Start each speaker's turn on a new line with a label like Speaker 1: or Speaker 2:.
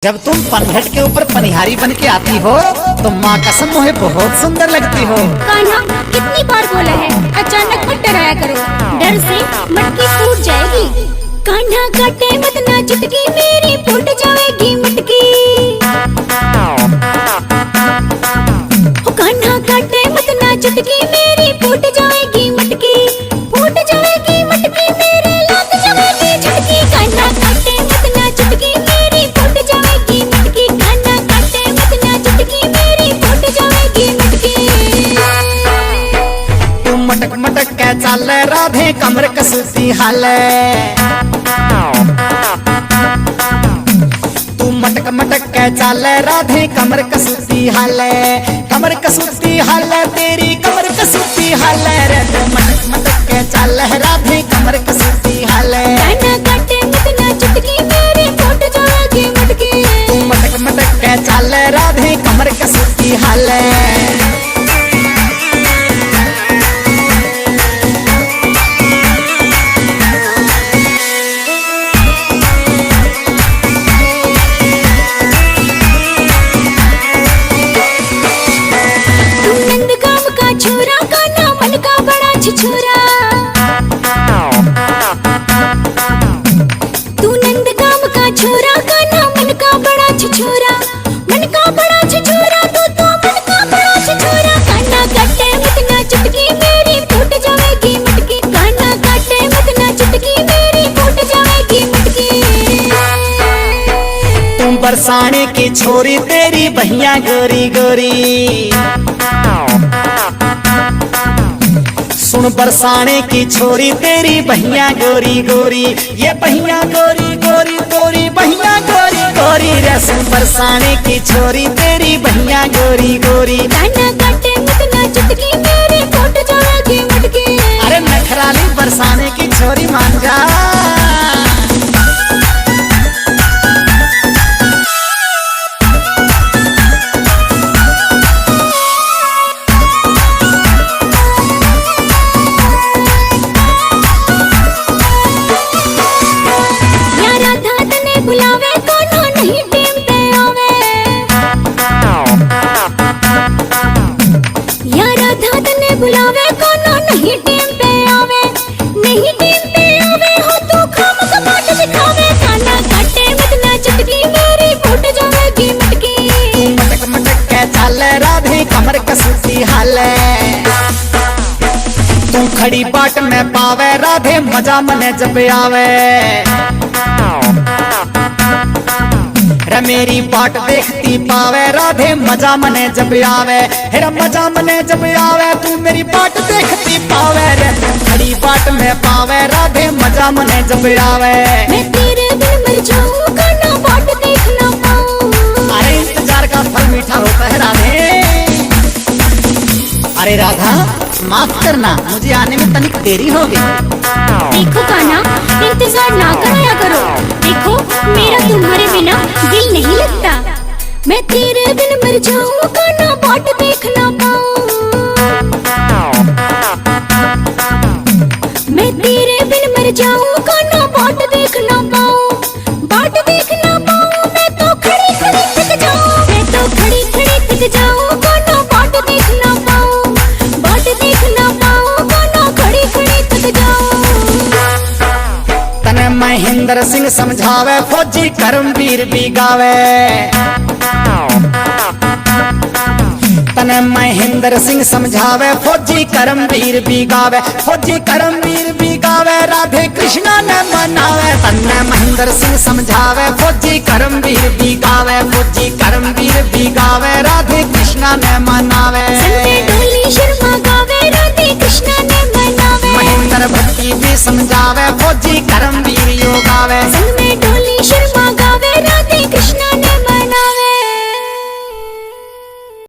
Speaker 1: जब तुम पनघट के ऊपर पनिहारी बन के आती हो तो माँ कसम मुझे बहुत सुंदर लगती हो।
Speaker 2: कान्हा कितनी बार बोला है अचानक मत डराया करो, डर से मटकी फूट जाएगी। कान्हा काटे मत ना चुटकी मेरी फूट जाएगी मटकी। कान्हा काटे मत ना चुटकी मेरी फूट जाएगी मटकी, फूट जाएगी मटकी मेरी लग जाएगी झटकी। कान्हा काटे मत ना चुटकी मेरी फूट जाएगी मटकी, कान्हा काटे मत ना चुटकी मेरी फूट जाएगी मटकी।
Speaker 1: तू मटक मटक के चाल राधे कमर कसूती हाले, तू मटक मटक के चाल राधे कमर कसूती हाले, कमर कसूती हाले तेरी कमर कसूती हाले रे। तू मटक मटक के चाल राधे कमर कसूती हाले।
Speaker 2: कान्हा काटे मत ना चुटकी मेरी फूट जाएगी मटकी।
Speaker 1: तू मटक मटक के चाल राधे कमर कसूती हाले।
Speaker 2: छोरा कान्हा मन का बड़ा छिछोरा, तू नंद गाम का छोरा कान्हा मन का बड़ा छिछोरा, मन का बड़ा छिछोरा तू तो मन का बड़ा छिछोरा। कान्हा काटे मत ना चुटकी मेरी फूट जाएगी मटकी, कान्हा काटे मत ना चुटकी मेरी फूट जाएगी मटकी।
Speaker 1: तुम बरसाने की छोरी तेरी बहिया गोरी गोरी, सुन बरसाने की छोरी तेरी बहिया गोरी गोरी, ये बहिया गोरी गोरी गोरी बहिया गोरी गोरी रे। सुन बरसाने की छोरी तेरी बहिया गोरी गोरी।
Speaker 2: कान्हा काटे मत ना चुटकी मेरी फूट जाएगी मटकी।
Speaker 1: अरे नखराली बरसाने की छोरी मान जा।
Speaker 2: बुलावे कान्हा नहीं टीम पे आवे, या राधा तने बुलावे कान्हा नहीं टीम पे आवे, नहीं टीम पे आवे हो तो खाम कपाट दिखावे। कान्हा काटे मत ना चुटकी मेरी फूट जाएगी मटकी।
Speaker 1: मटक मटक के चाल राधे कमर कसूती हाले, तू खड़ी बाट में पावे राधे मजा मने जब आवे रे। मेरी बाट देखती पावे राधे मजा मने जब आवे, हेरा मजा मने जब आवे तू मेरी बाट देखती पावे रे। खड़ी बाट में पावे राधे मजा मने जब आवे।
Speaker 2: मैं तेरे बिन मर जाऊं कान्हा बाट देख ना पाऊं।
Speaker 1: अरे इंतजार का फल मीठा होता है राधे। अरे राधा माफ करना मुझे आने में तनिक देरी हो गई।
Speaker 2: देखो कान्हा इंतजार ना कराया करो, देखो मेरा तुम्हारे बिना दिल नहीं लगता। मैं तेरे बिन मर जाऊं कान्हा बाट देख ना पाऊं। मैं तेरे बिन मर जाऊं कान्हा बाट देख ना पाऊं, बाट देख ना पाऊं। मैं तो खड़ी खड़ी थक जाऊं, मैं तो खड़ी खड़ी थक जाऊं कान्हा बाट देख ना पाऊं, बाट देख ना पाऊं कान्हा खड़ी खड़ी थक जाऊं।
Speaker 1: तने महेंद्र सिंह समझावे फौजी करमवीर भी गावे, तने महेंद्र सिंह समझावे फौजी करमवीर भी गावे, फौजी करमवीर भी गावे राधे कृष्णा ने मनावे। तने महेंद्र सिंह समझावे फौजी करमवीर भी गावे, फौजी करमवीर भी गावे राधे कृष्णा ने मनावे।
Speaker 2: संजय डोली शर्मा गावे राधे कृष्णा ने मनावे,
Speaker 1: महेंद्र भक्ति भी समझावे फौजी करमवीर यो गावे।